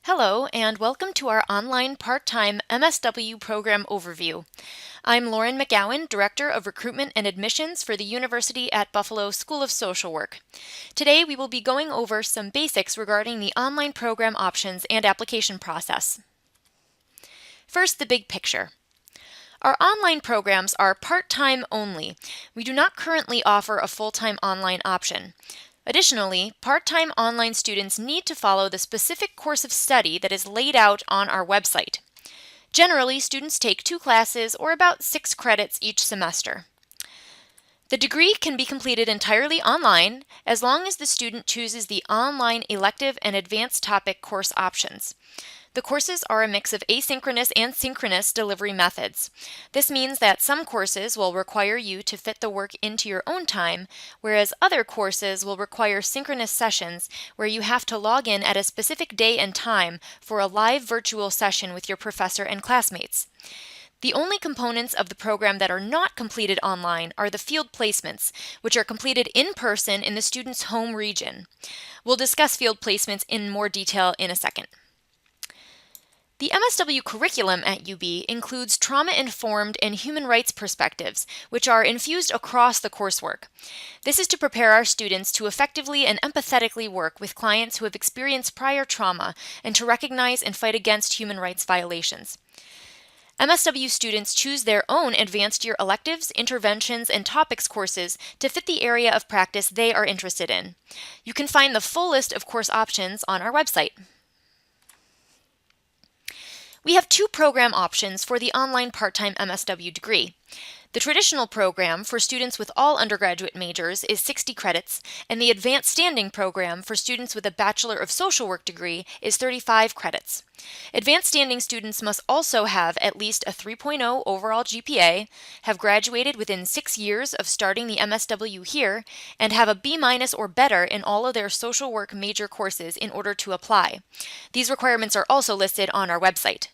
Hello, and welcome to our online part-time MSW program overview. I'm Lauren McGowan, Director of Recruitment and Admissions for the University at Buffalo School of Social Work. Today we will be going over some basics regarding the online program options and application process. First, the big picture. Our online programs are part-time only. We do not currently offer a full-time online option. Additionally, part-time online students need to follow the specific course of study that is laid out on our website. Generally, students take 2 classes or about 6 credits each semester. The degree can be completed entirely online as long as the student chooses the online elective and advanced topic course options. The courses are a mix of asynchronous and synchronous delivery methods. This means that some courses will require you to fit the work into your own time, whereas other courses will require synchronous sessions where you have to log in at a specific day and time for a live virtual session with your professor and classmates. The only components of the program that are not completed online are the field placements, which are completed in person in the student's home region. We'll discuss field placements in more detail in a second. The MSW curriculum at UB includes trauma-informed and human rights perspectives, which are infused across the coursework. This is to prepare our students to effectively and empathetically work with clients who have experienced prior trauma and to recognize and fight against human rights violations. MSW students choose their own advanced year electives, interventions, and topics courses to fit the area of practice they are interested in. You can find the full list of course options on our website. We have 2 program options for the online part-time MSW degree. The traditional program for students with all undergraduate majors is 60 credits, and the advanced standing program for students with a Bachelor of Social Work degree is 35 credits. Advanced standing students must also have at least a 3.0 overall GPA, have graduated within 6 years of starting the MSW here, and have a B- or better in all of their social work major courses in order to apply. These requirements are also listed on our website.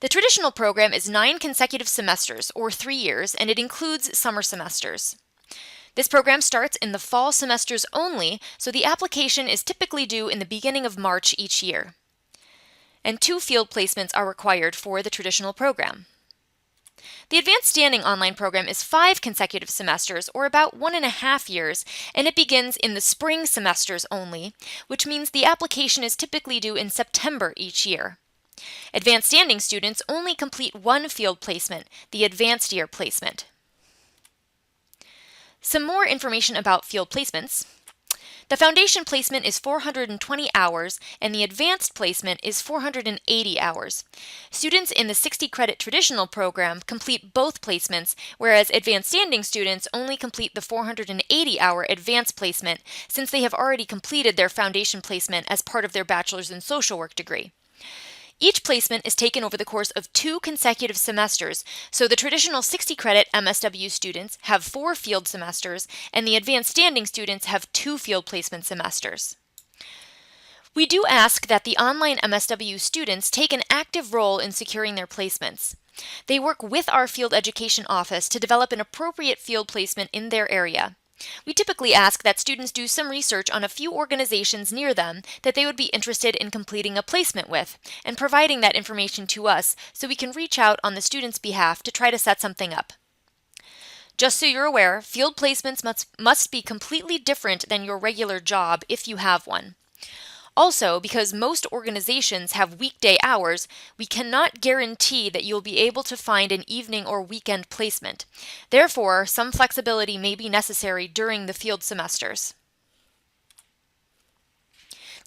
The traditional program is 9 consecutive semesters, or 3 years, and it includes summer semesters. This program starts in the fall semesters only, so the application is typically due in the beginning of March each year. And 2 field placements are required for the traditional program. The advanced standing online program is 5 consecutive semesters, or about 1.5 years, and it begins in the spring semesters only, which means the application is typically due in September each year. Advanced standing students only complete 1 field placement, the advanced year placement. Some more information about field placements. The foundation placement is 420 hours, and the advanced placement is 480 hours. Students in the 60-credit traditional program complete both placements, whereas advanced standing students only complete the 480-hour advanced placement since they have already completed their foundation placement as part of their bachelor's in social work degree. Each placement is taken over the course of 2 consecutive semesters, so the traditional 60-credit MSW students have 4 field semesters, and the advanced standing students have 2 field placement semesters. We do ask that the online MSW students take an active role in securing their placements. They work with our field education office to develop an appropriate field placement in their area. We typically ask that students do some research on a few organizations near them that they would be interested in completing a placement with, and providing that information to us so we can reach out on the student's behalf to try to set something up. Just so you're aware, field placements must be completely different than your regular job if you have one. Also, because most organizations have weekday hours, we cannot guarantee that you'll be able to find an evening or weekend placement. Therefore, some flexibility may be necessary during the field semesters.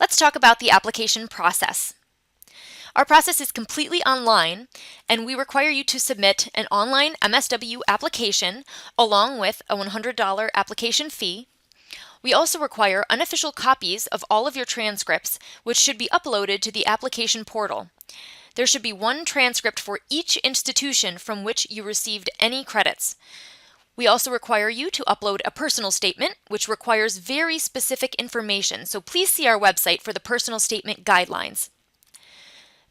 Let's talk about the application process. Our process is completely online, and we require you to submit an online MSW application along with a $100 application fee. We also require unofficial copies of all of your transcripts, which should be uploaded to the application portal. There should be 1 transcript for each institution from which you received any credits. We also require you to upload a personal statement, which requires very specific information, so please see our website for the personal statement guidelines.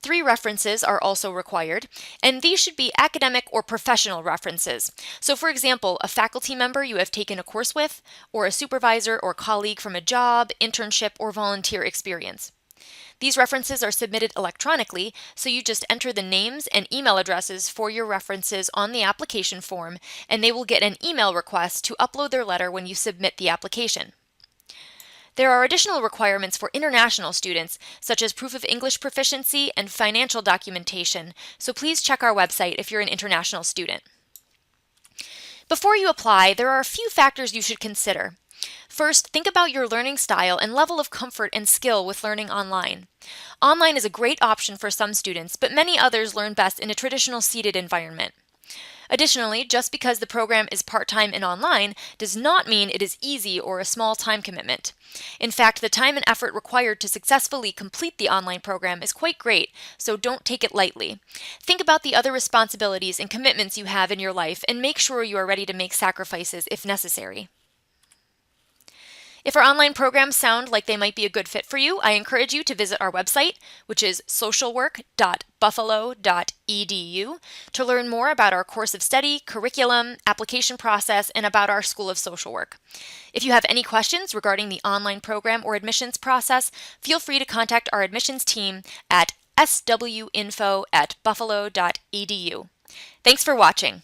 3 references are also required, and these should be academic or professional references. So for example, a faculty member you have taken a course with, or a supervisor or colleague from a job, internship, or volunteer experience. These references are submitted electronically, so you just enter the names and email addresses for your references on the application form, and they will get an email request to upload their letter when you submit the application. There are additional requirements for international students, such as proof of English proficiency and financial documentation, so please check our website if you're an international student. Before you apply, there are a few factors you should consider. First, think about your learning style and level of comfort and skill with learning online. Online is a great option for some students, but many others learn best in a traditional seated environment. Additionally, just because the program is part-time and online does not mean it is easy or a small time commitment. In fact, the time and effort required to successfully complete the online program is quite great, so don't take it lightly. Think about the other responsibilities and commitments you have in your life and make sure you are ready to make sacrifices if necessary. If our online programs sound like they might be a good fit for you, I encourage you to visit our website, which is socialwork.buffalo.edu, to learn more about our course of study, curriculum, application process, and about our School of Social Work. If you have any questions regarding the online program or admissions process, feel free to contact our admissions team at swinfo@buffalo.edu. Thanks for watching.